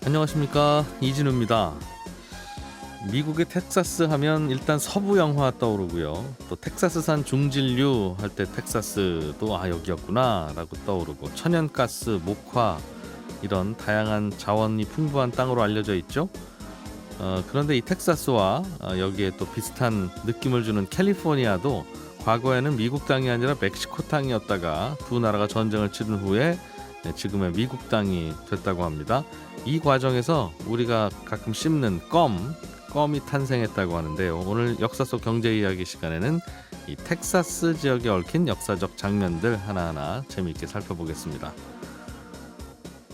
안녕하십니까, 이진우입니다. 미국의 텍사스 하면 일단 서부 영화 떠오르고요. 또 텍사스산 중진류 할 때 텍사스도 여기였구나 라고 떠오르고, 천연가스, 목화 이런 다양한 자원이 풍부한 땅으로 알려져 있죠. 그런데 이 텍사스와 여기에 또 비슷한 느낌을 주는 캘리포니아도 과거에는 미국 땅이 아니라 멕시코 땅이었다가 두 나라가 전쟁을 치른 후에 지금의 미국 땅이 됐다고 합니다. 이 과정에서 우리가 가끔 씹는 껌이 탄생했다고 하는데요. 오늘 역사 속 경제 이야기 시간에는 이 텍사스 지역에 얽힌 역사적 장면들 하나하나 재미있게 살펴보겠습니다.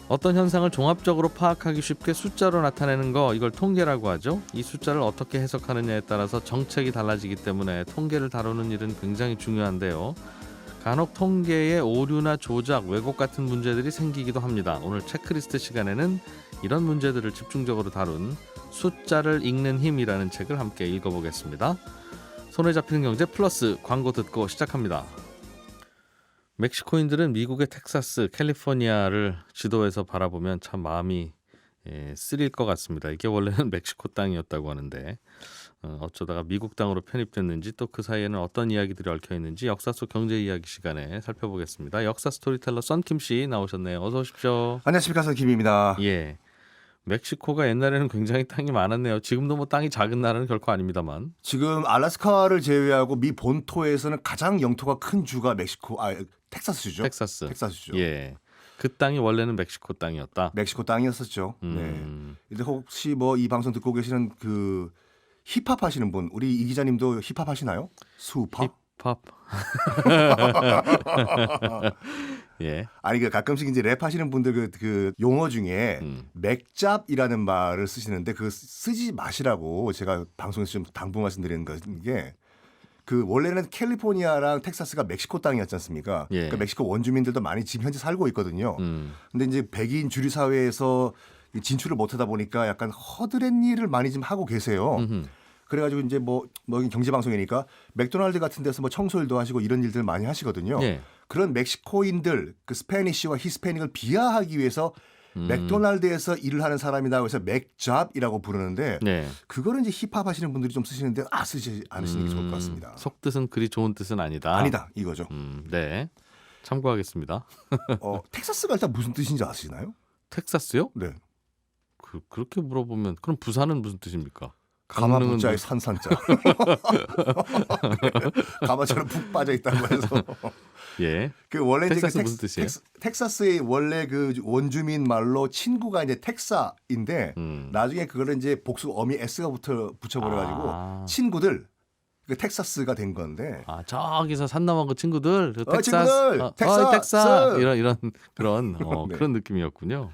어떤 현상을 종합적으로 파악하기 쉽게 숫자로 나타내는 거, 이걸 통계라고 하죠. 이 숫자를 어떻게 해석하느냐에 따라서 정책이 달라지기 때문에 통계를 다루는 일은 굉장히 중요한데요. 간혹 통계의 오류나 조작, 왜곡 같은 문제들이 생기기도 합니다. 오늘 체크리스트 시간에는 이런 문제들을 집중적으로 다룬 숫자를 읽는 힘이라는 책을 함께 읽어보겠습니다. 손에 잡히는 경제 플러스 광고 듣고 시작합니다. 멕시코인들은 미국의 텍사스, 캘리포니아를 지도에서 바라보면 참 마음이 쓰릴 것 같습니다. 이게 원래는 멕시코 땅이었다고 하는데 어쩌다가 미국 땅으로 편입됐는지, 또 그 사이에는 어떤 이야기들이 얽혀 있는지 역사 속 경제 이야기 시간에 살펴보겠습니다. 역사 스토리텔러 썬킴 씨 나오셨네요. 어서 오십시오. 안녕하십니까, 썬킴입니다. 예, 멕시코가 옛날에는 굉장히 땅이 많았네요. 지금도 뭐 땅이 작은 나라는 결코 아닙니다만. 지금 알래스카를 제외하고 미 본토에서는 가장 영토가 큰 주가 텍사스주죠. 텍사스주죠. 예, 그 땅이 원래는 멕시코 땅이었다. 멕시코 땅이었었죠. 네. 이제 혹시 뭐 이 방송 듣고 계시는 그 힙합 하시는 분, 우리 이 기자님도 힙합 하시나요? 수팝? 힙합. 예. 아니 그 가끔씩 이제 랩 하시는 분들 그 용어 중에 맥잡이라는 말을 쓰시는데 그 쓰지 마시라고 제가 방송에서 좀 당부 말씀드리는 게, 그 원래는 캘리포니아랑 텍사스가 멕시코 땅이었지 않습니까? 예. 그러니까 멕시코 원주민들도 많이 지금 현재 살고 있거든요. 근데 이제 백인 주류 사회에서 진출을 못하다 보니까 약간 허드렛 일을 많이 좀 하고 계세요. 그래가지고 이제 뭐 경제 방송이니까 맥도날드 같은 데서 뭐 청소일도 하시고 이런 일들 많이 하시거든요. 예. 그런 멕시코인들, 그 스페니쉬와 히스패닉을 비하하기 위해서 맥도날드에서 일을 하는 사람이라고 해서 맥잡이라고 부르는데, 네. 그거를 이제 힙합 하시는 분들이 좀 쓰시는데 쓰지 않으시는 게 좋을 것 같습니다. 속뜻은 그리 좋은 뜻은 아니다. 아니다 이거죠. 네. 참고하겠습니다. 텍사스가 일단 무슨 뜻인지 아시나요? 텍사스요? 네. 그렇게 물어보면 그럼 부산은 무슨 뜻입니까? 가마부자의 산산자. 가마처럼 푹 빠져 있다고 해서. 예. 그 원래 텍사스 이제 무슨 뜻이에요? 텍사스의 원래 그 원주민 말로 친구가 이제 텍사인데 나중에 그거를 이제 복수 어미 s가 붙여버려가지고 친구들, 그 텍사스가 된 건데. 저기서 산 넘은 그 친구들, 친구들, 텍사 이런 그런 네. 그런 느낌이었군요.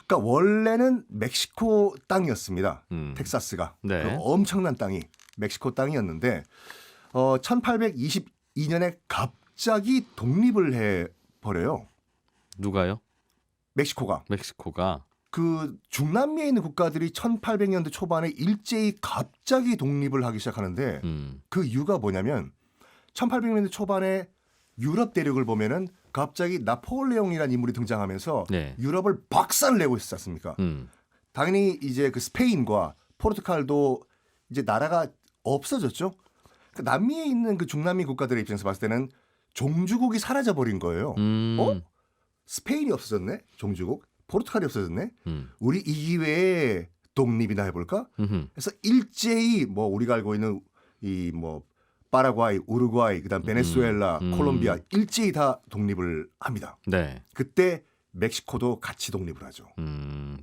그러니까 원래는 멕시코 땅이었습니다. 텍사스가. 네. 그 엄청난 땅이 멕시코 땅이었는데 1822년에 갑자기 독립을 해버려요. 누가요? 멕시코가. 그 중남미에 있는 국가들이 1800년대 초반에 일제히 갑자기 독립을 하기 시작하는데 그 이유가 뭐냐면 1800년대 초반에 유럽 대륙을 보면은 갑자기 나폴레옹이라는 인물이 등장하면서 네. 유럽을 박살을 내고 있었지 않습니까? 당연히 이제 그 스페인과 포르투갈도 이제 나라가 없어졌죠. 그 남미에 있는 그 중남미 국가들의 입장에서 봤을 때는 종주국이 사라져 버린 거예요. 스페인이 없어졌네, 종주국. 포르투갈이 없어졌네. 우리 이 기회에 독립이나 해볼까? 그래서 일제히 뭐 우리가 알고 있는 이 뭐 파라과이, 우루과이, 그다음 베네수엘라, 콜롬비아 일제히 다 독립을 합니다. 네. 그때 멕시코도 같이 독립을 하죠.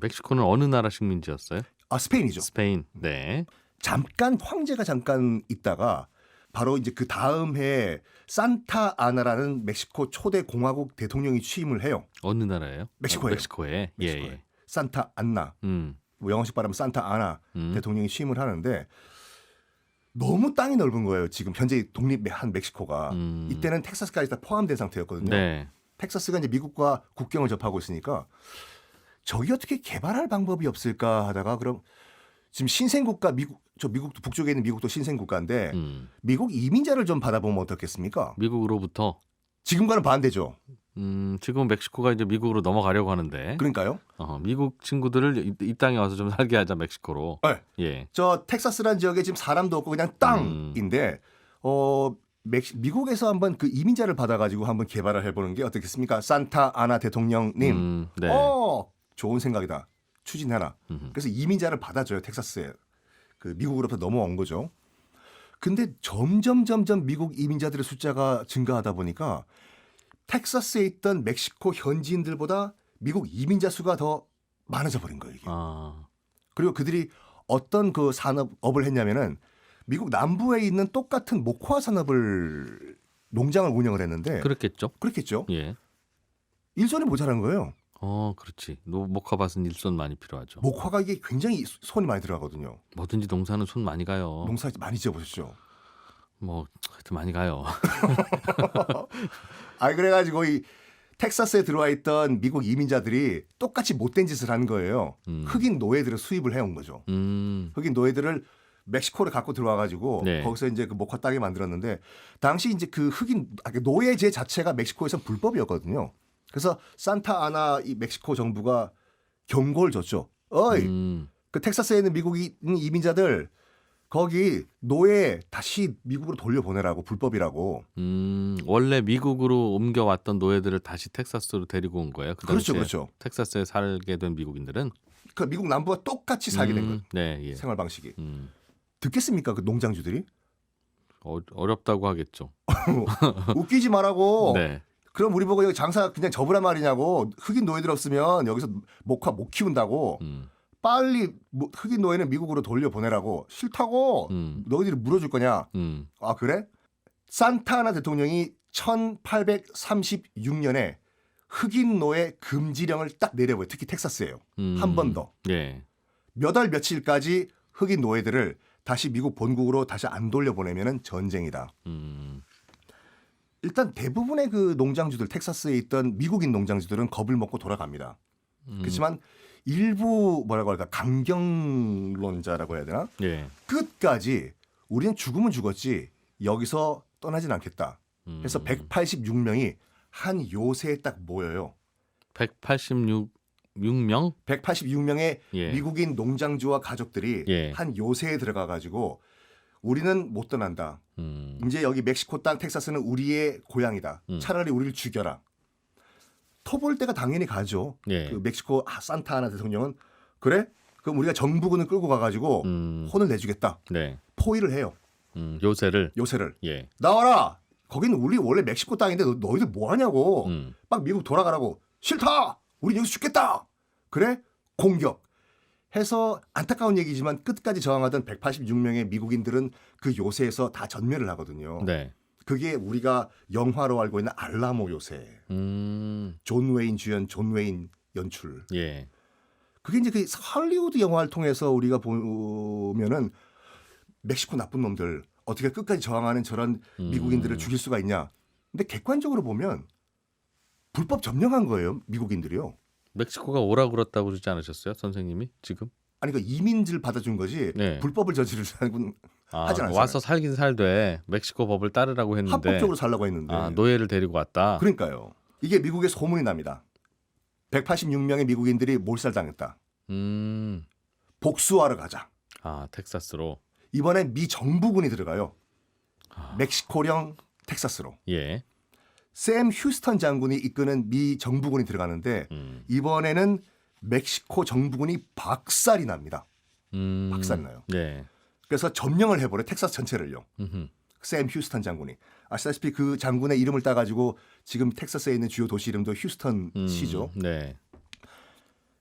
멕시코는 어느 나라 식민지였어요? 스페인이죠. 스페인. 네. 잠깐 황제가 잠깐 있다가 바로 이제 그 다음 해에 산타 아나라는 멕시코 초대 공화국 대통령이 취임을 해요. 어느 나라예요? 멕시코예요. 멕시코에. 예. 산타 안나. 뭐 영어식 발음은 산타 아나 대통령이 취임을 하는데, 너무 땅이 넓은 거예요. 지금 현재 독립한 멕시코가. 이때는 텍사스까지 다 포함된 상태였거든요. 네. 텍사스가 이제 미국과 국경을 접하고 있으니까 저기 어떻게 개발할 방법이 없을까 하다가, 그럼 지금 신생국가 미국도 북쪽에 있는 미국도 신생국가인데 미국 이민자를 좀 받아보면 어떻겠습니까? 미국으로부터 지금과는 반대죠. 지금 멕시코가 이제 미국으로 넘어가려고 하는데 그러니까요. 미국 친구들을 이 땅에 와서 좀 살게 하자 멕시코로. 네. 예. 저 텍사스라는 지역에 지금 사람도 없고 그냥 땅인데 미국에서 한번 그 이민자를 받아가지고 한번 개발을 해보는 게 어떻겠습니까? 산타 아나 대통령님. 네. 좋은 생각이다. 추진해라. 그래서 이민자를 받아줘요. 텍사스에. 그 미국으로부터 넘어온 거죠. 근데 점점 미국 이민자들의 숫자가 증가하다 보니까 텍사스에 있던 멕시코 현지인들보다 미국 이민자 수가 더 많아져 버린 거예요. 이게. 그리고 그들이 어떤 그 산업을 했냐면은 미국 남부에 있는 똑같은 목화 산업을 농장을 운영을 했는데 그렇겠죠. 예. 일손이 모자란 거예요. 그렇지. 목화밭은 일손 많이 필요하죠. 목화가 이게 굉장히 손이 많이 들어가거든요. 뭐든지 농사는 손 많이 가요. 농사 많이 지어보셨죠? 뭐 하여튼 많이 가요. 그래가지고 이 텍사스에 들어와 있던 미국 이민자들이 똑같이 못된 짓을 한 거예요. 흑인 노예들을 수입을 해온 거죠. 흑인 노예들을 멕시코를 갖고 들어와가지고 네. 거기서 이제 그 목화 따게 만들었는데 당시 이제 그 흑인 노예제 자체가 멕시코에서 불법이었거든요. 그래서 산타 아나 이 멕시코 정부가 경고를 줬죠. 그 텍사스에 있는 미국인 이민자들 거기 노예 다시 미국으로 돌려보내라고 불법이라고. 원래 미국으로 옮겨왔던 노예들을 다시 텍사스로 데리고 온 거예요. 그렇죠. 텍사스에 살게 된 미국인들은 그 미국 남부와 똑같이 살게 된 거예요. 네, 예. 생활 방식이. 듣겠습니까? 그 농장주들이? 어렵다고 하겠죠. 웃기지 말라고. 네. 그럼 우리 보고 여기 장사 그냥 접으란 말이냐고. 흑인 노예들 없으면 여기서 목화 못 키운다고. 빨리 흑인 노예는 미국으로 돌려보내라고. 싫다고. 너희들이 물어줄 거냐. 그래? 산타아나 대통령이 1836년에 흑인 노예 금지령을 딱 내려버려요. 특히 텍사스예요. 한 번 더. 예. 몇 월 며칠까지 흑인 노예들을 다시 미국 본국으로 다시 안 돌려보내면 전쟁이다. 일단 대부분의 그 농장주들 텍사스에 있던 미국인 농장주들은 겁을 먹고 돌아갑니다. 그렇지만 일부 뭐라고 할까 강경론자라고 해야 되나? 예. 끝까지 우리는 죽으면 죽었지 여기서 떠나진 않겠다. 그래서 186명이 한 요새에 딱 모여요. 186명? 186명의 예. 미국인 농장주와 가족들이 예. 한 요새에 들어가 가지고 우리는 못 떠난다. 이제 여기 멕시코 땅 텍사스는 우리의 고향이다. 차라리 우리를 죽여라. 터볼 때가 당연히 가죠. 예. 그 멕시코 산타아나 대통령은 그래? 그럼 우리가 정부군을 끌고 가가지고 혼을 내주겠다. 네. 포위를 해요. 요새를. 예. 나와라. 거기는 우리 원래 멕시코 땅인데 너희들 뭐 하냐고. 막 미국 돌아가라고. 싫다. 우리 여기서 죽겠다. 그래? 공격. 해서 안타까운 얘기지만 끝까지 저항하던 186명의 미국인들은 그 요새에서 다 전멸을 하거든요. 네. 그게 우리가 영화로 알고 있는 알라모 요새. 존 웨인 주연, 존 웨인 연출. 예. 그게 이제 그 할리우드 영화를 통해서 우리가 보면은 멕시코 나쁜 놈들 어떻게 끝까지 저항하는 저런 미국인들을 죽일 수가 있냐. 근데 객관적으로 보면 불법 점령한 거예요, 미국인들이요. 멕시코가 오라 그랬다고 그러지 않으셨어요, 선생님이 지금? 아니 그 이민들 받아준 거지. 네. 불법을 저지르려고 하지 않았어요. 와서 살긴 살되 멕시코 법을 따르라고 했는데 합법적으로 살라고 했는데. 노예를 데리고 왔다. 그러니까요. 이게 미국에 소문이 납니다. 186명의 미국인들이 몰살당했다. 복수하러 가자. 텍사스로. 이번에 미 정부군이 들어가요. 멕시코령 텍사스로. 예. 샘 휴스턴 장군이 이끄는 미 정부군이 들어가는데 이번에는 멕시코 정부군이 박살이 납니다. 박살이 나요. 네. 그래서 점령을 해버려요. 텍사스 전체를요. 샘 휴스턴 장군이. 아시다시피 그 장군의 이름을 따가지고 지금 텍사스에 있는 주요 도시 이름도 휴스턴시죠. 네.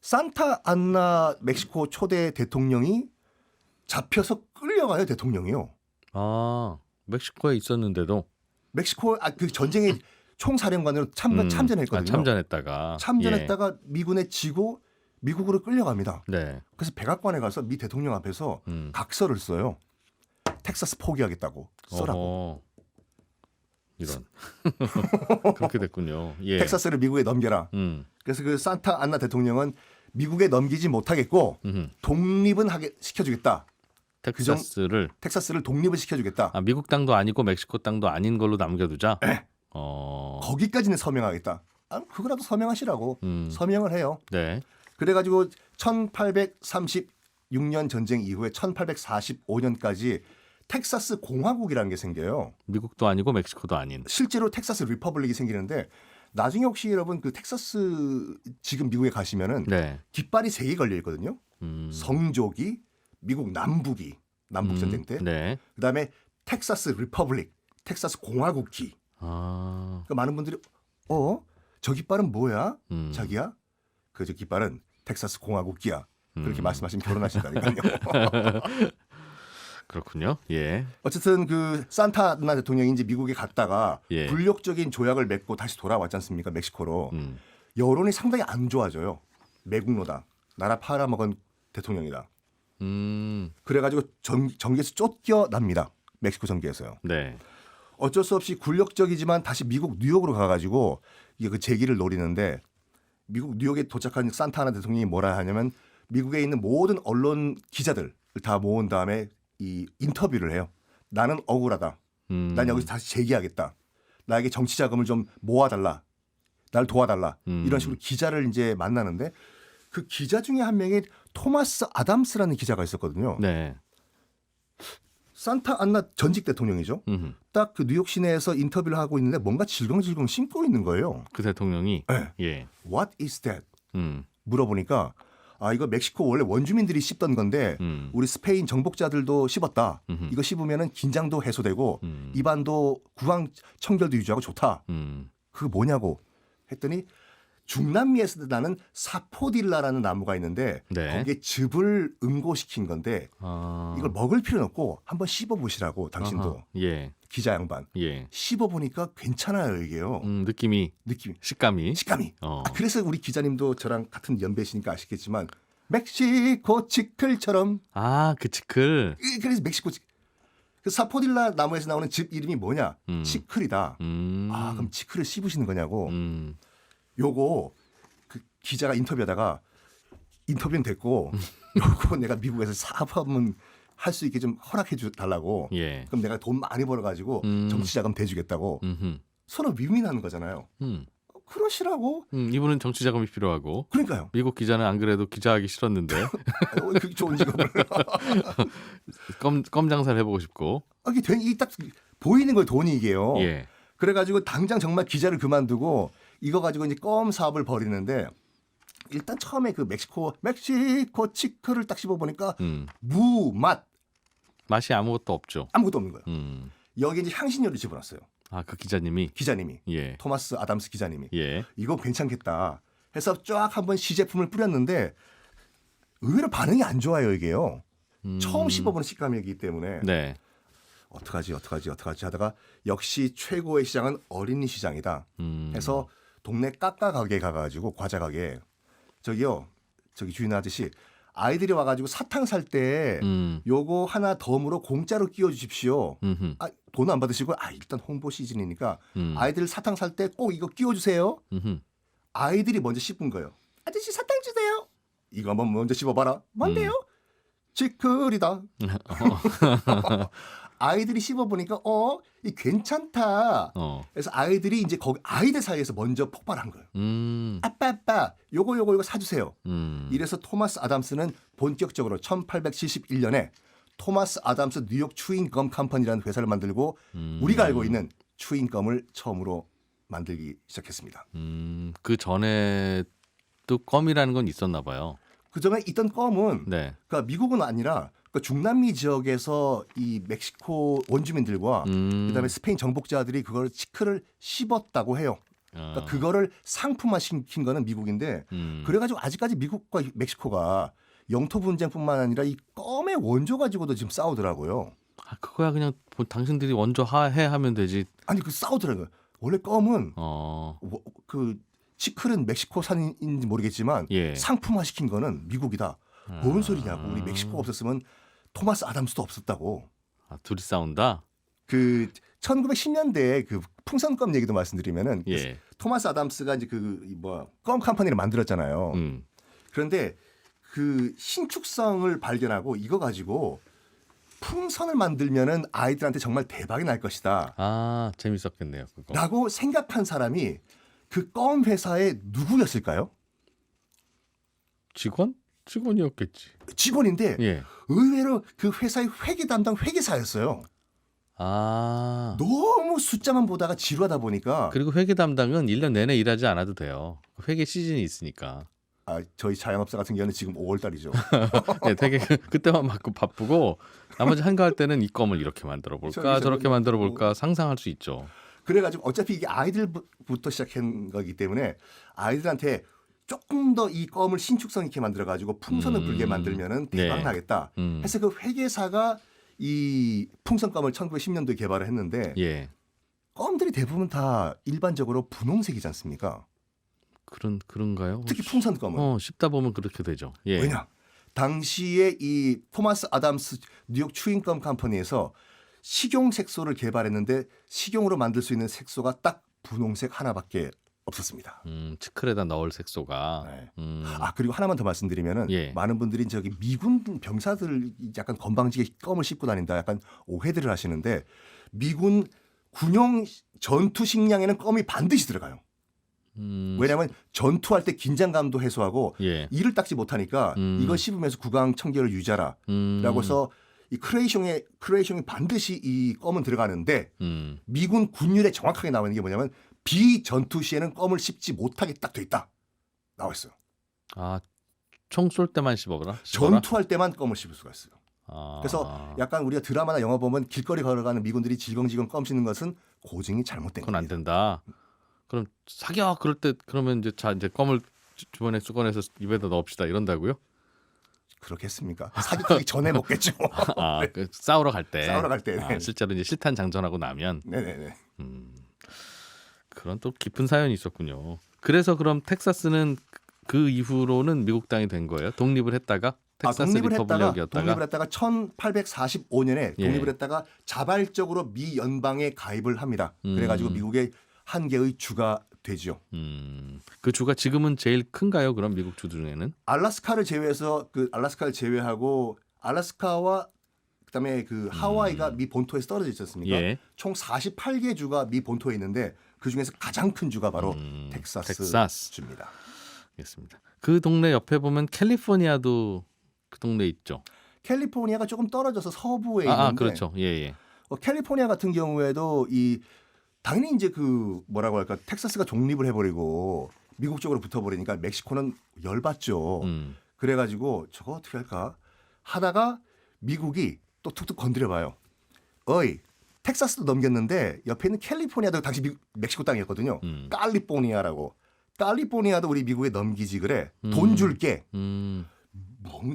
산타 안나 멕시코 초대 대통령이 잡혀서 끌려가요. 대통령이요. 멕시코에 있었는데도 멕시코 그 전쟁의 총사령관으로 참전했거든요. 참전했다가 미군에 지고 미국으로 끌려갑니다. 네. 그래서 백악관에 가서 미 대통령 앞에서 각서를 써요. 텍사스 포기하겠다고 써라고. 이런. 그렇게 됐군요. 예. 텍사스를 미국에 넘겨라. 그래서 그 산타 안나 대통령은 미국에 넘기지 못하겠고 독립은 시켜주겠다. 텍사스를 독립을 시켜주겠다. 미국 땅도 아니고 멕시코 땅도 아닌 걸로 남겨두자. 네. 거기까지는 서명하겠다. 그거라도 서명하시라고 서명을 해요. 네. 그래가지고 1836년 전쟁 이후에 1845년까지 텍사스 공화국이라는 게 생겨요. 미국도 아니고 멕시코도 아닌. 실제로 텍사스 리퍼블릭이 생기는데 나중에 혹시 여러분 그 텍사스 지금 미국에 가시면은 네. 깃발이 3개 걸려 있거든요. 성조기, 미국 남북이 남북 전쟁 때. 네. 그다음에 텍사스 리퍼블릭, 텍사스 공화국기. 아. 그러니까 많은 분들이 저 깃발은 뭐야? 자기야? 그 저 깃발은 텍사스 공화국기야. 그렇게 말씀하시면 결혼하신다니까요. 그렇군요. 예. 어쨌든 그 산타나 대통령이 이제 미국에 갔다가 예. 굴욕적인 조약을 맺고 다시 돌아왔지 않습니까? 멕시코로. 여론이 상당히 안 좋아져요. 매국노다. 나라 팔아먹은 대통령이다. 그래가지고 정계에서 쫓겨납니다. 멕시코 정계에서요. 네. 어쩔 수 없이 굴욕적이지만 다시 미국 뉴욕으로 가가지고 이게 그 재기를 노리는데 미국 뉴욕에 도착한 산타나 대통령이 뭐라 하냐면 미국에 있는 모든 언론 기자들 다 모은 다음에 이 인터뷰를 해요. 나는 억울하다. 난 여기서 다시 재기하겠다. 나에게 정치 자금을 좀 모아달라. 날 도와달라. 이런 식으로 기자를 이제 만나는데 그 기자 중에 한 명이 토마스 아담스라는 기자가 있었거든요. 네. 산타 안나 전직 대통령이죠. 딱 그 뉴욕 시내에서 인터뷰를 하고 있는데 뭔가 질겅질겅 씹고 있는 거예요. 그 대통령이 네. 예. What is that? 음. 물어보니까 이거 멕시코 원래 원주민들이 씹던 건데 우리 스페인 정복자들도 씹었다. 이거 씹으면은 긴장도 해소되고 입안도 구강 청결도 유지하고 좋다. 그거 뭐냐고 했더니 중남미에서 나는 사포딜라라는 나무가 있는데 네. 거기에 즙을 응고시킨 건데 아. 이걸 먹을 필요는 없고 한번 씹어보시라고 당신도. 아하. 예. 기자 양반. 예. 씹어보니까 괜찮아요 이게요. 느낌이 느낌. 식감이. 그래서 우리 기자님도 저랑 같은 연배시니까 아시겠지만 멕시코 치클처럼. 그 치클. 그래서 멕시코 그 사포딜라 나무에서 나오는 즙 이름이 뭐냐? 치클이다. 그럼 치클을 씹으시는 거냐고. 요거 그 기자가 인터뷰하다가 인터뷰는 됐고 요거 내가 미국에서 사업하면 할 수 있게 좀 허락해 줘 달라고. 예. 그럼 내가 돈 많이 벌어 가지고 정치 자금 대주겠다고. 서로 윈윈하는 거잖아요. 그러시라고. 이분은 정치 자금이 필요하고. 그러니까요. 미국 기자는 안 그래도 기자하기 싫었는데. 그게 좋은 직업을. 껌 장사를 해보고 싶고. 이게 딱 보이는 거예요. 돈이 이게요. 예. 그래가지고 당장 정말 기자를 그만두고 이거 가지고 이제 껌 사업을 벌이는데 일단 처음에 그 멕시코 치크를 딱 씹어보니까 무맛. 맛이 아무것도 없죠. 아무것도 없는 거예요. 여기 이제 향신료를 집어넣었어요. 그 기자님이. 예. 토마스 아담스 기자님이. 예. 이거 괜찮겠다 해서 쫙 한번 시제품을 뿌렸는데 의외로 반응이 안 좋아요 이게요. 처음 씹어보는 식감이기 때문에. 네. 어떡하지 하다가 역시 최고의 시장은 어린이 시장이다 해서 동네 까까 가게 가가지고 과자 가게 저기 주인 아저씨 아이들이 와가지고 사탕 살 때 요거 하나 덤으로 공짜로 끼워주십시오. 돈 안 받으시고 일단 홍보 시즌이니까 아이들 사탕 살 때 꼭 이거 끼워주세요. 아이들이 먼저 씹은 거예요. 아저씨 사탕 주세요. 이거 한번 먼저 씹어봐라. 뭔데요? 치클이다. 아이들이 씹어보니까 이 괜찮다. 그래서 아이들이 이제 거기 아이들 사이에서 먼저 폭발한 거예요. 아빠 요거 사주세요. 이래서 토마스 아담스는 본격적으로 1871년에 토마스 아담스 뉴욕 추잉검 컴퍼니라는 회사를 만들고 우리가 알고 있는 추잉검을 처음으로 만들기 시작했습니다. 그 전에 또 껌이라는 건 있었나 봐요. 그 전에 있던 껌은 네. 그러니까 미국은 아니라 중남미 지역에서 이 멕시코 원주민들과 그다음에 스페인 정복자들이 그걸 치크를 씹었다고 해요. 그러니까 그거를 상품화 시킨 거는 미국인데 그래가지고 아직까지 미국과 멕시코가 영토 분쟁뿐만 아니라 이 껌의 원조 가지고도 지금 싸우더라고요. 그거야 그냥 당신들이 원조 해 하면 되지. 아니 그 싸우더라고요. 원래 껌은 그 치클은 멕시코산인지 모르겠지만 예. 상품화 시킨 거는 미국이다. 뭔 소리냐고. 우리 멕시코가 없었으면 토마스 아담스도 없었다고. 둘이 싸운다? 그 1910년대 그 풍선껌 얘기도 말씀드리면은 예. 토마스 아담스가 이제 껌 컴퍼니를 만들었잖아요. 그런데 그 신축성을 발견하고 이거 가지고 풍선을 만들면은 아이들한테 정말 대박이 날 것이다. 재밌었겠네요. 그거. 라고 생각한 사람이 그 껌 회사의 누구였을까요? 직원이었겠지. 직원인데 예. 의외로 그 회사의 회계 담당 회계사였어요. 아. 너무 숫자만 보다가 지루하다 보니까 그리고 회계 담당은 1년 내내 일하지 않아도 돼요. 회계 시즌이 있으니까. 저희 자영업자 같은 경우는 지금 5월 달이죠. 네, 되게 그때만 막 바쁘고 나머지 한가할 때는 이 껌을 이렇게 만들어 볼까 저렇게 만들어 볼까 상상할 수 있죠. 그래가지고 어차피 이게 아이들부터 시작한 거기 때문에 아이들한테 조금 더 이 껌을 신축성 있게 만들어가지고 풍선을 불게 만들면은 대박 네. 나겠다 해서 그 회계사가 이 풍선껌을 1910년도에 개발을 했는데 예. 껌들이 대부분 다 일반적으로 분홍색이지 않습니까? 그런가요? 특히 풍선껌은. 씹다 보면 그렇게 되죠. 예. 왜냐? 당시에 이 토마스 아담스 뉴욕 추잉껌 컴퍼니에서 식용 색소를 개발했는데 식용으로 만들 수 있는 색소가 딱 분홍색 하나밖에 없었습니다. 치클에다 넣을 색소가. 네. 그리고 하나만 더 말씀드리면은 예. 많은 분들이 저기 미군 병사들 약간 건방지게 껌을 씹고 다닌다 약간 오해들을 하시는데 미군 군용 전투 식량에는 껌이 반드시 들어가요. 왜냐하면 전투할 때 긴장감도 해소하고 예. 이를 닦지 못하니까 이걸 씹으면서 구강 청결을 유지하라라고 해서 이 크레이숑이 반드시 이 껌은 들어가는데 미군 군율에 정확하게 나와 있는 게 뭐냐면 비전투 시에는 껌을 씹지 못하게 딱 돼 있다 나와 있어요. 총 쏠 때만 씹어라. 전투할 때만 껌을 씹을 수가 있어요. 아. 그래서 약간 우리가 드라마나 영화 보면 길거리 걸어가는 미군들이 질겅질겅 껌 씹는 것은 고증이 잘못된 그건 안 겁니다. 된다. 그럼 사격 그럴 때 그러면 이제 껌을 주변에 수건해서 입에다 넣읍시다 이런다고요? 그렇겠습니까? 사격하기 전에 먹겠죠. 네. 그 싸우러 갈 때. 싸우러 갈 때. 네. 실제로 이제 실탄 장전하고 나면. 네네네. 그런 또 깊은 사연이 있었군요. 그래서 그럼 텍사스는 그 이후로는 미국 땅이 된 거예요? 독립을 했다가 텍사스 리퍼블릭이었다가 독립을 했다가 1845년에 예. 독립을 했다가 자발적으로 미 연방에 가입을 합니다. 그래가지고 미국의 한 개의 주가 되죠. 그 주가 지금은 제일 큰가요? 그럼 미국 주 중에는? 알래스카를 제외해서 알래스카를 제외하고 알래스카와 그다음에 그 하와이가 미 본토에서 떨어져 있지 않습니까? 예. 총 48개 주가 미 본토에 있는데 그 중에서 가장 큰 주가 바로 텍사스 주입니다. 알겠습니다. 그 동네 옆에 보면 캘리포니아도 그 동네 있죠. 캘리포니아가 조금 떨어져서 서부에 있는데 그렇죠. 예. 캘리포니아 같은 경우에도 당연히 이제 뭐라고 할까 텍사스가 독립을 해버리고 미국 쪽으로 붙어버리니까 멕시코는 열받죠. 그래가지고 저거 어떻게 할까 하다가 미국이 또 툭툭 건드려봐요. 텍사스도 넘겼는데 옆에 있는 캘리포니아도 당시 멕시코 땅이었거든요. 칼리포니아도 우리 미국에 넘기지 그래. 돈 줄게.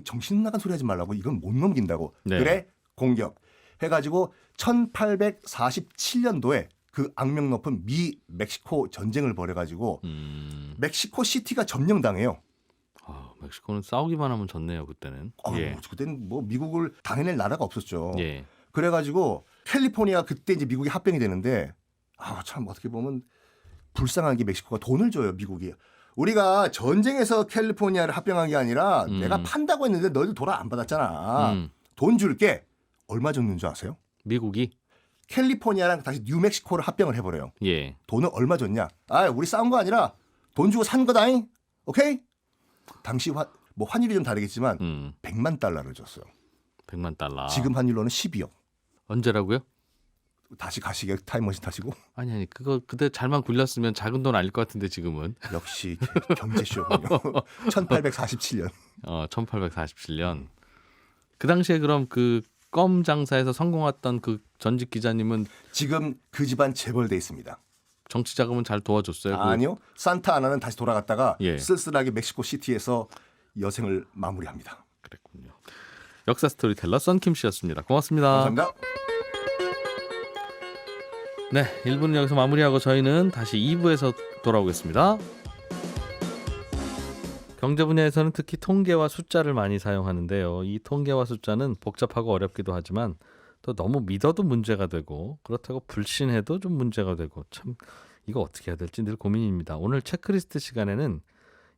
정신 나간 소리 하지 말라고. 이건 못 넘긴다고. 네. 그래 공격 해가지고 1847년도에 그 악명 높은 미 멕시코 전쟁을 벌여가지고 멕시코 시티가 점령당해요. 멕시코는 싸우기만 하면 졌네요 그때는. 그때는 뭐 미국을 당해낼 나라가 없었죠. 예. 그래가지고 캘리포니아 그때 이제 미국이 합병이 되는데 참 어떻게 보면 불쌍한 게 멕시코가 돈을 줘요 미국이. 우리가 전쟁에서 캘리포니아를 합병한 게 아니라 내가 판다고 했는데 너희들 돌아 안 받았잖아. 돈 줄게. 얼마 줬는 줄 아세요? 미국이? 캘리포니아랑 다시 뉴멕시코를 합병을 해버려요. 예. 돈을 얼마 줬냐? 우리 싸운 거 아니라 돈 주고 산 거다잉. 오케이? 당시 환율이 좀 다르겠지만 100만 달러를 줬어요. 100만 달러. 지금 환율로는 12억. 언제라고요? 다시 가시게 타임머신 타시고. 아니 그거 그때 잘만 굴렸으면 작은 돈 아닐 것 같은데 지금은. 역시 경제쇼군요. 1847년. 1847년. 그 당시에 그럼 그 껌 장사에서 성공했던 그 전직 기자님은 지금 그 집안 재벌돼 있습니다. 정치 자금은 잘 도와줬어요? 아니요. 산타아나는 다시 돌아갔다가 예. 쓸쓸하게 멕시코 시티에서 여생을 마무리합니다. 그랬군요. 역사 스토리텔러 썬킴 씨였습니다. 고맙습니다. 감사합니다. 네, 1부는 여기서 마무리하고 저희는 다시 2부에서 돌아오겠습니다. 경제 분야에서는 특히 통계와 숫자를 많이 사용하는데요. 이 통계와 숫자는 복잡하고 어렵기도 하지만 또 너무 믿어도 문제가 되고 그렇다고 불신해도 좀 문제가 되고 참 이거 어떻게 해야 될지 늘 고민입니다. 오늘 체크리스트 시간에는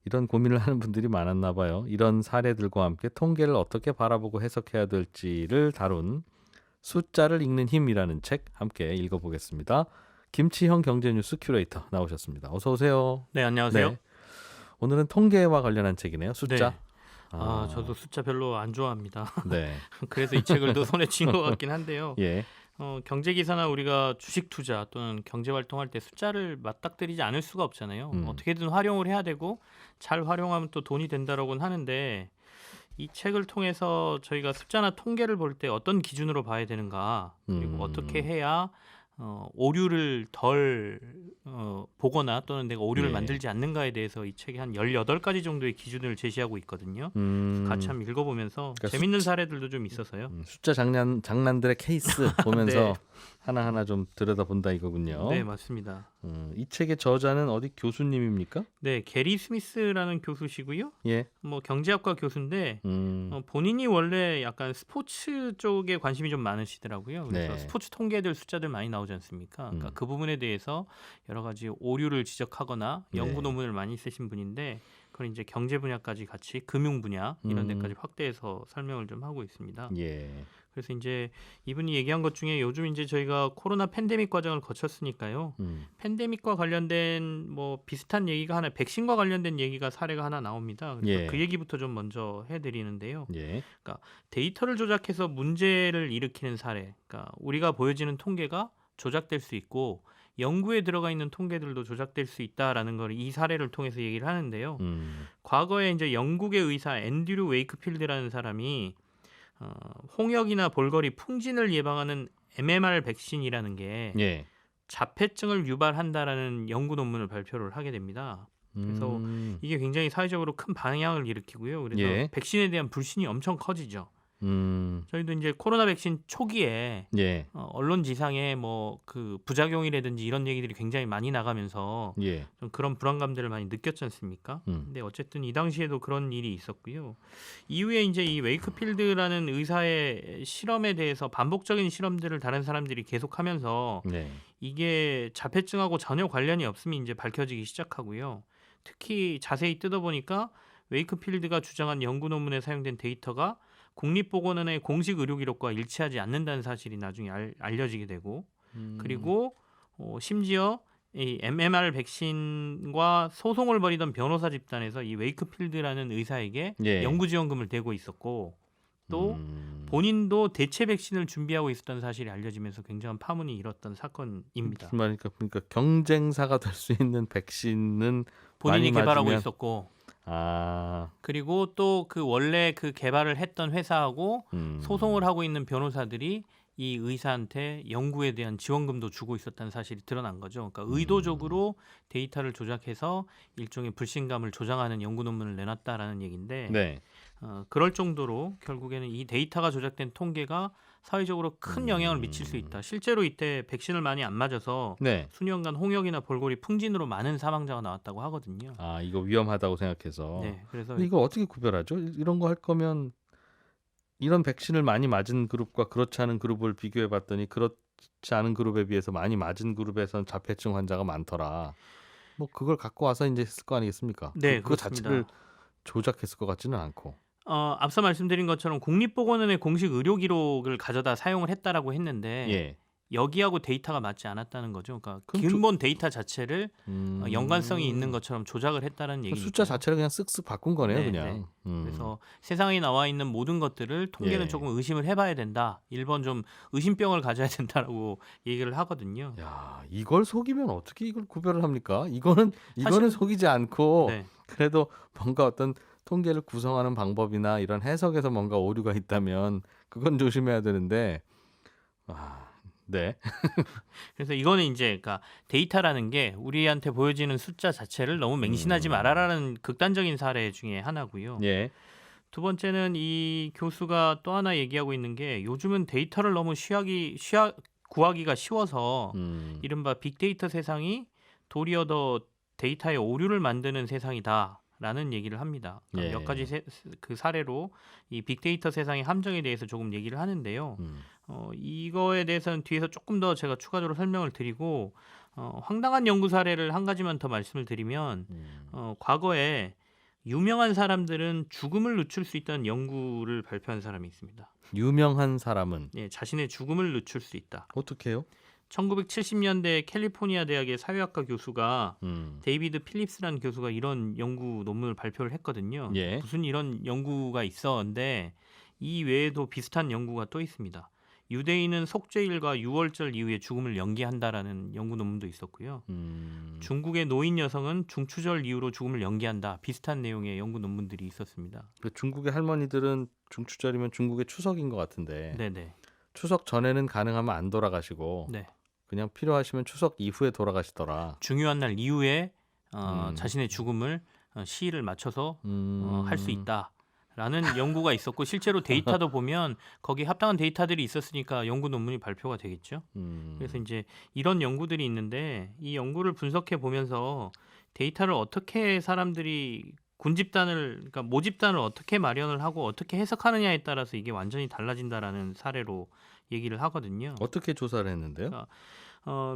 이런 고민을 하는 분들이 많았나 봐요. 이런 사례들과 함께 통계를 어떻게 바라보고 해석해야 될지를 다룬 숫자를 읽는 힘이라는 책 함께 읽어보겠습니다. 김치형 경제뉴스 큐레이터 나오셨습니다. 어서 오세요. 네, 안녕하세요. 네. 오늘은 통계와 관련한 책이네요. 숫자. 네. 저도 숫자 별로 안 좋아합니다. 네. 그래서 이 책을 더 손에 쥔 것 같긴 한데요. 예. 경제 기사나 우리가 주식 투자 또는 경제 활동할 때 숫자를 맞닥뜨리지 않을 수가 없잖아요. 어떻게든 활용을 해야 되고 잘 활용하면 또 돈이 된다라고는 하는데 이 책을 통해서 저희가 숫자나 통계를 볼 때 어떤 기준으로 봐야 되는가 그리고 어떻게 해야 오류를 덜 보거나 또는 내가 오류를 예. 만들지 않는가에 대해서 이 책이 한 18가지 정도의 기준을 제시하고 있거든요. 같이 한번 읽어보면서 그러니까 재밌는 사례들도 좀 있어서요. 숫자 장난들의 케이스 보면서 네. 하나하나 좀 들여다본다 이거군요. 네, 맞습니다. 이 책의 저자는 어디 교수님입니까? 네, 게리 스미스라는 교수시고요. 예. 뭐 경제학과 교수인데 음. 본인이 원래 약간 스포츠 쪽에 관심이 좀 많으시더라고요. 그래서 네. 스포츠 통계들 숫자들 많이 나오지 않습니까? 그러니까 그 부분에 대해서 여러 가지 오류를 지적하거나 연구 네. 논문을 많이 쓰신 분인데 그걸 이제 경제 분야까지 같이 금융 분야 이런 데까지 확대해서 설명을 좀 하고 있습니다. 예. 그래서 이제 이분이 얘기한 것 중에 요즘 이제 저희가 코로나 팬데믹 과정을 거쳤으니까요. 팬데믹과 관련된 뭐 비슷한 얘기가 하나, 백신과 관련된 얘기가 사례가 하나 나옵니다. 그래서 예. 그 얘기부터 좀 먼저 해드리는데요. 예. 데이터를 조작해서 문제를 일으키는 사례, 그러니까 우리가 보여지는 통계가 조작될 수 있고 연구에 들어가 있는 통계들도 조작될 수 있다라는 걸 이 사례를 통해서 얘기를 하는데요. 과거에 이제 영국의 의사 앤드류 웨이크필드라는 사람이 홍역이나 볼거리, 풍진을 예방하는 MMR 백신이라는 게 예. 자폐증을 유발한다라는 연구 논문을 발표를 하게 됩니다. 그래서 이게 굉장히 사회적으로 큰 방향을 일으키고요. 그래서 예. 백신에 대한 불신이 엄청 커지죠. 저희도 이제 코로나 백신 초기에 예. 언론 지상에 뭐 그 부작용이라든지 이런 얘기들이 굉장히 많이 나가면서 예. 좀 그런 불안감들을 많이 느꼈지 않습니까? 근데 어쨌든 이 당시에도 그런 일이 있었고요. 이후에 이제 이 웨이크필드라는 의사의 실험에 대해서 반복적인 실험들을 다른 사람들이 계속하면서 네. 이게 자폐증하고 전혀 관련이 없음이 이제 밝혀지기 시작하고요. 특히 자세히 뜯어보니까 웨이크필드가 주장한 연구 논문에 사용된 데이터가 국립보건원의 공식 의료 기록과 일치하지 않는다는 사실이 나중에 알려지게 되고 그리고 심지어 이 MMR 백신과 소송을 벌이던 변호사 집단에서 이 웨이크필드라는 의사에게 예. 연구 지원금을 대고 있었고 또 본인도 대체 백신을 준비하고 있었던 사실이 알려지면서 굉장한 파문이 일었던 사건입니다. 그러니까 경쟁사가 될 수 있는 백신은 본인이 많이 개발하고 맞으면... 있었고 아. 그리고 또 그 원래 그 개발을 했던 회사하고 소송을 하고 있는 변호사들이 이 의사한테 연구에 대한 지원금도 주고 있었다는 사실이 드러난 거죠. 그러니까 의도적으로 데이터를 조작해서 일종의 불신감을 조장하는 연구 논문을 내놨다라는 얘기인데 네. 그럴 정도로 결국에는 이 데이터가 조작된 통계가 사회적으로 큰 영향을 미칠 수 있다. 실제로 이때 백신을 많이 안 맞아서 네. 수년간 홍역이나 볼거리, 풍진으로 많은 사망자가 나왔다고 하거든요. 아, 이거 위험하다고 생각해서. 네, 그래서 근데 이걸 어떻게 구별하죠? 이런 거 할 거면 이런 백신을 많이 맞은 그룹과 그렇지 않은 그룹을 비교해 봤더니 그렇지 않은 그룹에 비해서 많이 맞은 그룹에서는 자폐증 환자가 많더라. 뭐 그걸 갖고 와서 이제 했을 거 아니겠습니까? 네, 그거 그렇습니다. 자체를 조작했을 것 같지는 않고. 앞서 말씀드린 것처럼 국립보건원의 공식 의료 기록을 가져다 사용을 했다라고 했는데 예. 여기하고 데이터가 맞지 않았다는 거죠. 그러니까 그럼 근본 데이터 자체를 연관성이 있는 것처럼 조작을 했다는 얘기죠. 숫자 자체를 그냥 쓱쓱 바꾼 거네요, 네, 그냥. 그래서 세상에 나와 있는 모든 것들을 통계는 예. 조금 의심을 해봐야 된다. 일본 좀 의심병을 가져야 된다라고 얘기를 하거든요. 야, 이걸 속이면 어떻게 이걸 구별을 합니까? 이거는 사실- 속이지 않고 네. 그래도 뭔가 어떤 통계를 구성하는 방법이나 이런 해석에서 뭔가 오류가 있다면 그건 조심해야 되는데. 네. 그래서 이거는 이제 그러니까 데이터라는 게 우리한테 보여지는 숫자 자체를 너무 맹신하지 말아라는 극단적인 사례 중에 하나고요. 예. 두 번째는 이 교수가 또 하나 얘기하고 있는 게 요즘은 데이터를 너무 구하기가 쉬워서 이른바 빅데이터 세상이 도리어 더 데이터의 오류를 만드는 세상이다라는 얘기를 합니다. 그러니까 예. 몇 가지 그 사례로 이 빅데이터 세상의 함정에 대해서 조금 얘기를 하는데요. 이거에 대해서는 뒤에서 조금 더 제가 추가적으로 설명을 드리고 황당한 연구 사례를 한 가지만 더 말씀을 드리면 과거에 유명한 사람들은 죽음을 늦출 수 있다는 연구를 발표한 사람이 있습니다. 유명한 사람은 예, 자신의 죽음을 늦출 수 있다. 어떻게 해요? 1970년대 캘리포니아 대학의 사회학과 교수가 데이비드 필립스라는 교수가 이런 연구 논문을 발표를 했거든요. 예. 무슨 이런 연구가 있었는데 이 외에도 비슷한 연구가 또 있습니다. 유대인은 속죄일과 유월절 이후에 죽음을 연기한다라는 연구 논문도 있었고요. 중국의 노인 여성은 중추절 이후로 죽음을 연기한다. 비슷한 내용의 연구 논문들이 있었습니다. 그 중국의 할머니들은 중추절이면 중국의 추석인 것 같은데 네네. 추석 전에는 가능하면 안 돌아가시고 네. 그냥 필요하시면 추석 이후에 돌아가시더라. 중요한 날 이후에 자신의 죽음을 시일을 맞춰서 할 수 있다라는 연구가 있었고 실제로 데이터도 보면 거기 합당한 데이터들이 있었으니까 연구 논문이 발표가 되겠죠. 그래서 이제 이런 연구들이 있는데 이 연구를 분석해 보면서 데이터를 어떻게 사람들이 그러니까 모집단을 어떻게 마련을 하고 어떻게 해석하느냐에 따라서 이게 완전히 달라진다라는 사례로 얘기를 하거든요. 어떻게 조사를 했는데요?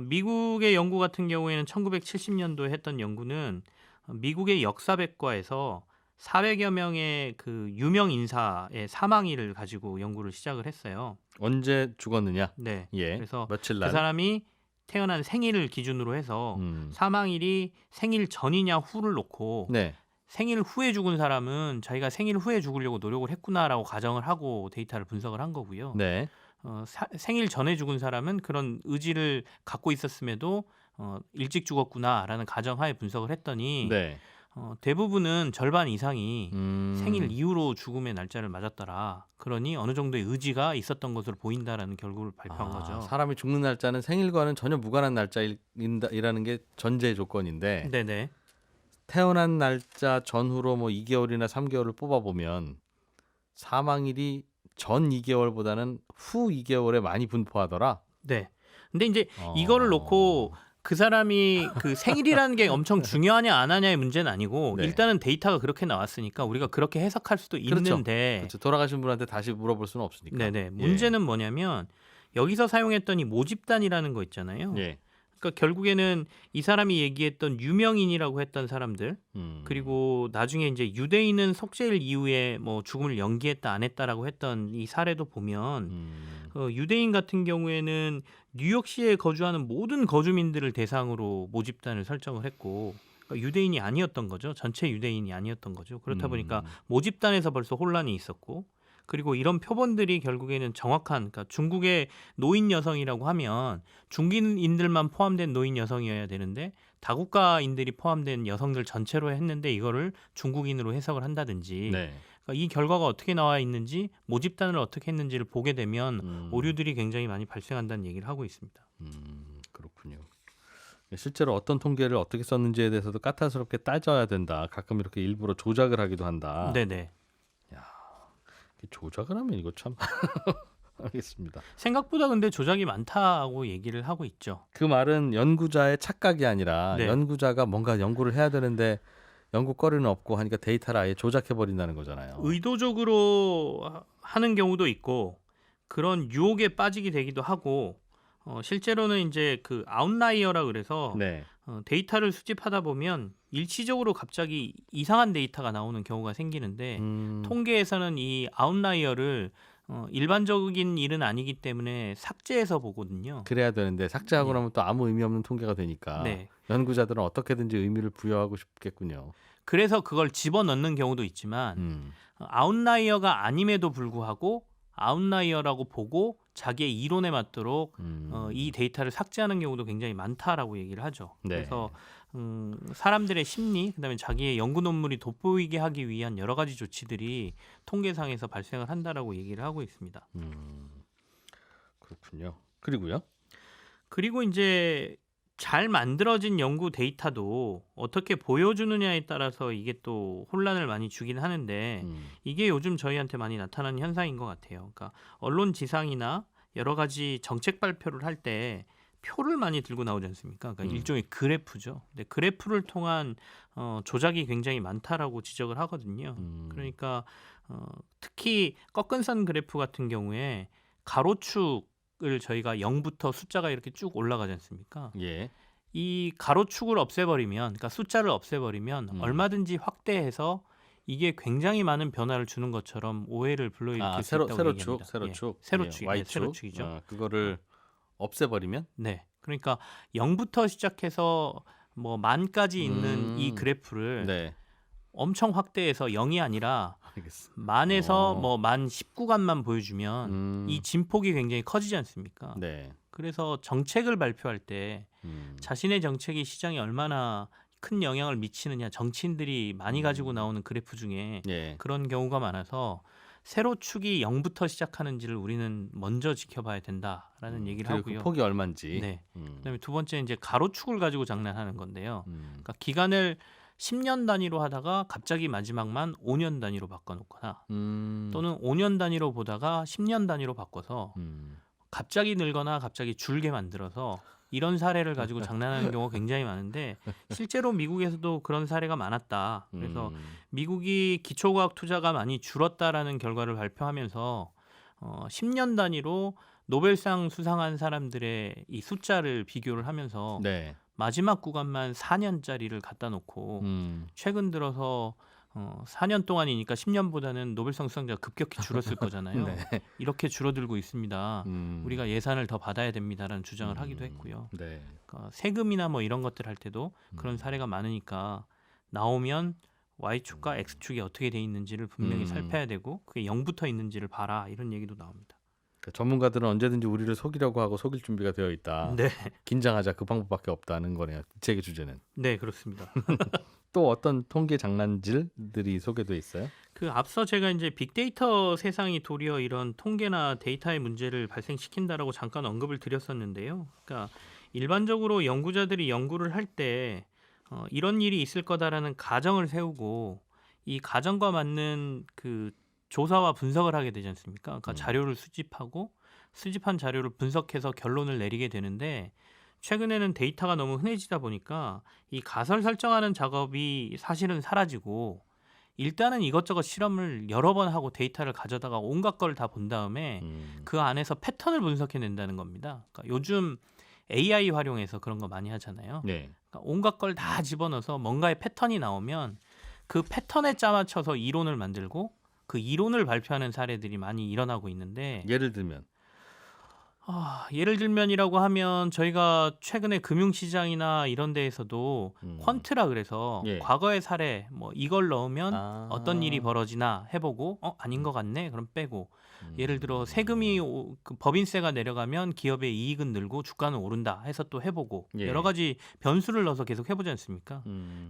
미국의 연구 같은 경우에는 1970년도에 했던 연구는 미국의 역사백과에서 400여 명의 그 유명 인사의 사망일을 가지고 연구를 시작을 했어요. 언제 죽었느냐? 네. 예. 그래서 며칠 그 날? 사람이 태어난 생일을 기준으로 해서 사망일이 생일 전이냐 후를 놓고 네. 생일 후에 죽은 사람은 자기가 생일 후에 죽으려고 노력을 했구나라고 가정을 하고 데이터를 분석을 한 거고요. 네. 생일 전에 죽은 사람은 그런 의지를 갖고 있었음에도 일찍 죽었구나라는 가정하에 분석을 했더니 네. 대부분은 절반 이상이 생일 이후로 죽음의 날짜를 맞았더라. 그러니 어느 정도의 의지가 있었던 것으로 보인다라는 결과를 발표한 거죠. 사람이 죽는 날짜는 생일과는 전혀 무관한 날짜이라는 게 전제 조건인데 네네. 태어난 날짜 전후로 뭐 2개월이나 3개월을 뽑아보면 사망일이 전 2개월보다는 후 2개월에 많이 분포하더라. 네. 근데 이제 이거를 놓고 그 사람이 그 생일이라는 게 엄청 중요하냐 안 하냐의 문제는 아니고 네. 일단은 데이터가 그렇게 나왔으니까 우리가 그렇게 해석할 수도 그렇죠. 있는데 그렇죠. 돌아가신 분한테 다시 물어볼 수는 없으니까. 네네. 문제는 뭐냐면 여기서 사용했던 이 모집단이라는 거 있잖아요. 예. 그러니까 결국에는 이 사람이 얘기했던 유명인이라고 했던 사람들 그리고 나중에 이제 유대인은 속죄일 이후에 뭐 죽음을 연기했다 안 했다라고 했던 이 사례도 보면 유대인 같은 경우에는 뉴욕시에 거주하는 모든 거주민들을 대상으로 모집단을 설정을 했고 그러니까 유대인이 아니었던 거죠. 전체 유대인이 아니었던 거죠. 그렇다 보니까 모집단에서 벌써 혼란이 있었고 그리고 이런 표본들이 결국에는 정확한 그러니까 중국의 노인 여성이라고 하면 중국인들만 포함된 노인 여성이어야 되는데 다국가인들이 포함된 여성들 전체로 했는데 이거를 중국인으로 해석을 한다든지 네. 그러니까 이 결과가 어떻게 나와 있는지 모집단을 어떻게 했는지를 보게 되면 오류들이 굉장히 많이 발생한다는 얘기를 하고 있습니다. 그렇군요. 실제로 어떤 통계를 어떻게 썼는지에 대해서도 까탈스럽게 따져야 된다. 가끔 이렇게 일부러 조작을 하기도 한다. 네네. 조작을 하면 이거 참 알겠습니다. 생각보다 근데 조작이 많다고 얘기를 하고 있죠. 그 말은 연구자의 착각이 아니라 네. 연구자가 뭔가 연구를 해야 되는데 연구거리는 없고 하니까 데이터를 아예 조작해 버린다는 거잖아요. 의도적으로 하는 경우도 있고 그런 유혹에 빠지게 되기도 하고 실제로는 이제 그 아웃라이어라 그래서 네. 데이터를 수집하다 보면 일시적으로 갑자기 이상한 데이터가 나오는 경우가 생기는데 통계에서는 이 아웃라이어를 일반적인 일은 아니기 때문에 삭제해서 보거든요. 그래야 되는데 삭제하고 네. 나면 또 아무 의미 없는 통계가 되니까 네. 연구자들은 어떻게든지 의미를 부여하고 싶겠군요. 그래서 그걸 집어넣는 경우도 있지만 아웃라이어가 아님에도 불구하고 아웃라이어라고 보고 자기의 이론에 맞도록 이 데이터를 삭제하는 경우도 굉장히 많다라고 얘기를 하죠. 네. 그래서 사람들의 심리, 그다음에 자기의 연구 논문이 돋보이게 하기 위한 여러 가지 조치들이 통계상에서 발생을 한다라고 얘기를 하고 있습니다. 그렇군요. 그리고요? 그리고 이제 잘 만들어진 연구 데이터도 어떻게 보여주느냐에 따라서 이게 또 혼란을 많이 주긴 하는데 이게 요즘 저희한테 많이 나타나는 현상인 것 같아요. 그러니까 언론 지상이나 여러 가지 정책 발표를 할 때 표를 많이 들고 나오지 않습니까? 그러니까 일종의 그래프죠. 근데 그래프를 통한 조작이 굉장히 많다라고 지적을 하거든요. 그러니까 특히 꺾은 선 그래프 같은 경우에 가로축을 저희가 0부터 숫자가 이렇게 쭉 올라가지 않습니까? 예. 이 가로축을 없애버리면, 그러니까 숫자를 없애버리면 얼마든지 확대해서 이게 굉장히 많은 변화를 주는 것처럼 오해를 불러일으킬 수 있다고 얘기합니다. 세로축. 세로축, 예, 세로축이죠. 그거를 없애버리면? 네. 그러니까 0부터 시작해서 뭐 만까지 있는 이 그래프를 네. 엄청 확대해서 0이 아니라 알겠어. 만에서 뭐 만 19간만 보여주면 이 진폭이 굉장히 커지지 않습니까? 네. 그래서 정책을 발표할 때 자신의 정책이 시장에 얼마나 큰 영향을 미치느냐 정치인들이 많이 가지고 나오는 그래프 중에 예. 그런 경우가 많아서 세로축이 0부터 시작하는지를 우리는 먼저 지켜봐야 된다라는 얘기를 그리고 하고요. 그 폭이 얼마인지. 네. 그다음에 두 번째 이제 가로축을 가지고 장난하는 건데요. 음. 그러니까 기간을 10년 단위로 하다가 갑자기 마지막만 5년 단위로 바꿔놓거나 또는 5년 단위로 보다가 10년 단위로 바꿔서 갑자기 늘거나 갑자기 줄게 만들어서 이런 사례를 가지고 장난하는 경우가 굉장히 많은데 실제로 미국에서도 그런 사례가 많았다. 그래서 미국이 기초과학 투자가 많이 줄었다라는 결과를 발표하면서 10년 단위로 노벨상 수상한 사람들의 이 숫자를 비교를 하면서 네. 마지막 구간만 4년짜리를 갖다 놓고 최근 들어서 4년 동안이니까 10년보다는 노벨상 수상자가 급격히 줄었을 거잖아요. 네. 이렇게 줄어들고 있습니다. 우리가 예산을 더 받아야 됩니다라는 주장을 하기도 했고요. 네. 그러니까 세금이나 뭐 이런 것들 할 때도 그런 사례가 많으니까 나오면 Y축과 X축이 어떻게 돼 있는지를 분명히 살펴야 되고 그게 0부터 있는지를 봐라 이런 얘기도 나옵니다. 그러니까 전문가들은 언제든지 우리를 속이려고 하고 속일 준비가 되어 있다. 네, 긴장하자 그 방법밖에 없다는 거네요. 이 책의 주제는. 네 그렇습니다. 또 어떤 통계 장난질들이 소개돼 있어요? 그 앞서 제가 이제 빅데이터 세상이 도리어 이런 통계나 데이터의 문제를 발생시킨다라고 잠깐 언급을 드렸었는데요. 그러니까 일반적으로 연구자들이 연구를 할 때 이런 일이 있을 거다라는 가정을 세우고 이 가정과 맞는 그 조사와 분석을 하게 되지 않습니까? 그러니까 자료를 수집하고 수집한 자료를 분석해서 결론을 내리게 되는데 최근에는 데이터가 너무 흔해지다 보니까 이 가설 설정하는 작업이 사실은 사라지고 일단은 이것저것 실험을 여러 번 하고 데이터를 가져다가 온갖 걸 다 본 다음에 그 안에서 패턴을 분석해낸다는 겁니다. 그러니까 요즘 AI 활용해서 그런 거 많이 하잖아요. 네. 그러니까 온갖 걸 다 집어넣어서 뭔가의 패턴이 나오면 그 패턴에 짜맞춰서 이론을 만들고 그 이론을 발표하는 사례들이 많이 일어나고 있는데 예를 들면 예를 들면이라고 하면 저희가 최근에 금융시장이나 이런 데에서도 퀀트라 그래서 예. 과거의 사례 뭐 이걸 넣으면 아. 어떤 일이 벌어지나 해보고 아닌 것 같네 그럼 빼고 예를 들어 세금이 그 법인세가 내려가면 기업의 이익은 늘고 주가는 오른다 해서 또 해보고 예. 여러 가지 변수를 넣어서 계속 해보지 않습니까?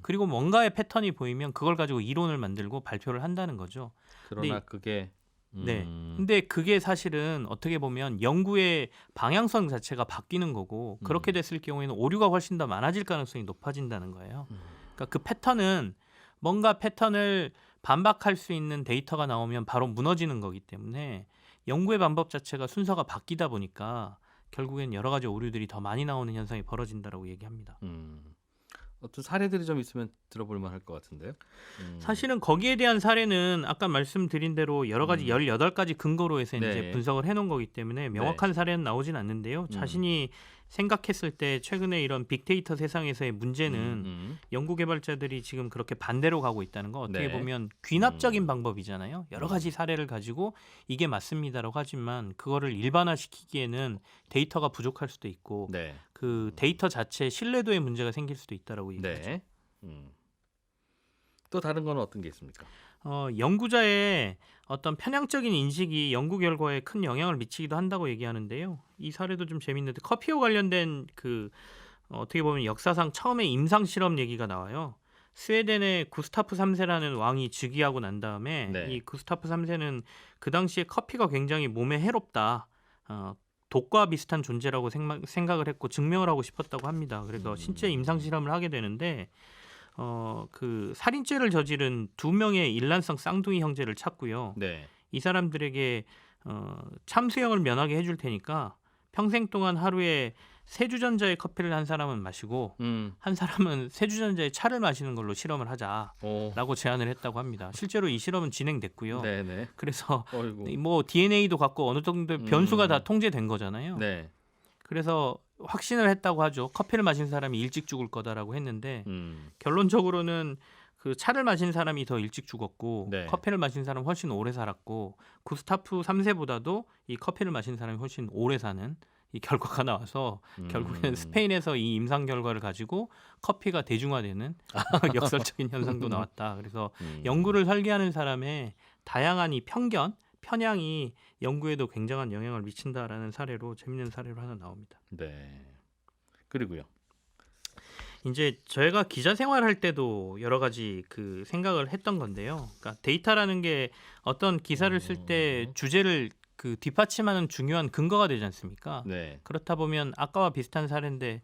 그리고 뭔가의 패턴이 보이면 그걸 가지고 이론을 만들고 발표를 한다는 거죠. 그러나 근데 그게 네. 근데 그게 사실은 어떻게 보면 연구의 방향성 자체가 바뀌는 거고 그렇게 됐을 경우에는 오류가 훨씬 더 많아질 가능성이 높아진다는 거예요. 그러니까 그 패턴은 뭔가 패턴을 반박할 수 있는 데이터가 나오면 바로 무너지는 거기 때문에 연구의 방법 자체가 순서가 바뀌다 보니까 결국엔 여러 가지 오류들이 더 많이 나오는 현상이 벌어진다라고 얘기합니다. 어떤 사례들이 좀 있으면 들어볼 만할 것 같은데요. 사실은 거기에 대한 사례는 아까 말씀드린 대로 여러 가지 18가지 근거로 해서 네. 이제 분석을 해놓은 거기 때문에 명확한 사례는 나오진 않는데요. 자신이 생각했을 때 최근에 이런 빅데이터 세상에서의 문제는 연구 개발자들이 지금 그렇게 반대로 가고 있다는 거 어떻게 네. 보면 귀납적인 방법이잖아요. 여러 가지 사례를 가지고 이게 맞습니다라고 하지만 그거를 일반화시키기에는 데이터가 부족할 수도 있고 네. 그 데이터 자체 신뢰도에 문제가 생길 수도 있다라고 얘기하죠. 네. 또 다른 건 어떤 게 있습니까? 연구자의 어떤 편향적인 인식이 연구 결과에 큰 영향을 미치기도 한다고 얘기하는데요. 이 사례도 좀 재밌는데 커피와 관련된 그 어떻게 보면 역사상 처음에 임상 실험 얘기가 나와요. 스웨덴의 구스타프 3세라는 왕이 즉위하고 난 다음에 네. 이 구스타프 3세는 그 당시에 커피가 굉장히 몸에 해롭다. 독과 비슷한 존재라고 생각을 했고 증명을 하고 싶었다고 합니다. 그래서 실제 임상 실험을 하게 되는데 그 살인죄를 저지른 2명의 일란성 쌍둥이 형제를 찾고요. 네. 이 사람들에게 참수형을 면하게 해줄 테니까 평생 동안 하루에 세주전자의 커피를 한 사람은 마시고 한 사람은 세주전자의 차를 마시는 걸로 실험을 하자라고 제안을 했다고 합니다. 실제로 이 실험은 진행됐고요. 네네. 그래서 어이구. 뭐 DNA도 갖고 어느 정도 변수가 다 통제된 거잖아요. 네. 그래서 확신을 했다고 하죠. 커피를 마신 사람이 일찍 죽을 거다라고 했는데 결론적으로는 그 차를 마신 사람이 더 일찍 죽었고 네. 커피를 마신 사람은 훨씬 오래 살았고 구스타프 3세보다도 이 커피를 마신 사람이 훨씬 오래 사는 이 결과가 나와서 결국에는 스페인에서 이 임상 결과를 가지고 커피가 대중화되는 역설적인 현상도 나왔다. 그래서 연구를 설계하는 사람의 다양한 이 편견, 편향이 연구에도 굉장한 영향을 미친다라는 사례로 재밌는 사례로 하나 나옵니다. 네. 그리고요. 이제 저희가 기자 생활할 때도 여러 가지 그 생각을 했던 건데요. 그러니까 데이터라는 게 어떤 기사를 쓸 때 주제를 그 뒷받침하는 중요한 근거가 되지 않습니까? 네. 그렇다 보면 아까와 비슷한 사례인데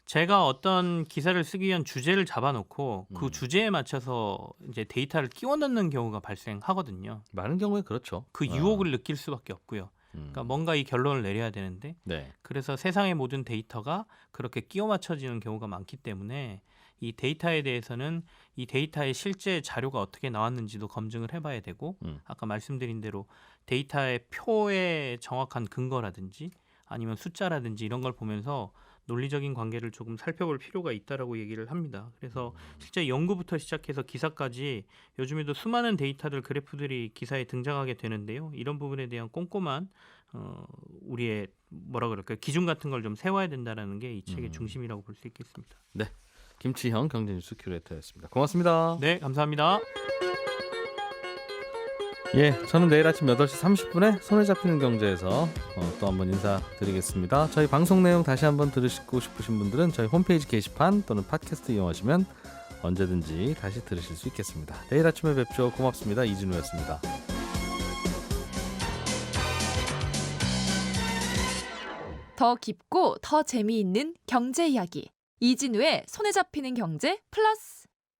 제가 어떤 기사를 쓰기 위한 주제를 잡아놓고 그 주제에 맞춰서 이제 데이터를 끼워 넣는 경우가 발생하거든요. 많은 경우에 그렇죠. 그 유혹을 느낄 수밖에 없고요. 그러니까 뭔가 이 결론을 내려야 되는데 네. 그래서 세상의 모든 데이터가 그렇게 끼워 맞춰지는 경우가 많기 때문에 이 데이터에 대해서는 이 데이터의 실제 자료가 어떻게 나왔는지도 검증을 해봐야 되고 아까 말씀드린 대로 데이터의 표의 정확한 근거라든지 아니면 숫자라든지 이런 걸 보면서 논리적인 관계를 조금 살펴볼 필요가 있다라고 얘기를 합니다. 그래서 실제 연구부터 시작해서 기사까지 요즘에도 수많은 데이터들 그래프들이 기사에 등장하게 되는데요. 이런 부분에 대한 꼼꼼한 우리의 뭐라 그럴까요? 기준 같은 걸 좀 세워야 된다라는 게 이 책의 중심이라고 볼 수 있겠습니다. 네. 김치형 경제뉴스 큐레이터였습니다. 고맙습니다. 네, 감사합니다. 예, 저는 내일 아침 8시 30분에 손에 잡히는 경제에서 또 한번 인사드리겠습니다. 저희 방송 내용 다시 한번 들으시고 싶으신 분들은 저희 홈페이지 게시판 또는 팟캐스트 이용하시면 언제든지 다시 들으실 수 있겠습니다. 내일 아침에 뵙죠. 고맙습니다. 이진우였습니다. 더 깊고 더 재미있는 경제 이야기 이진우의 손에 잡히는 경제 플러스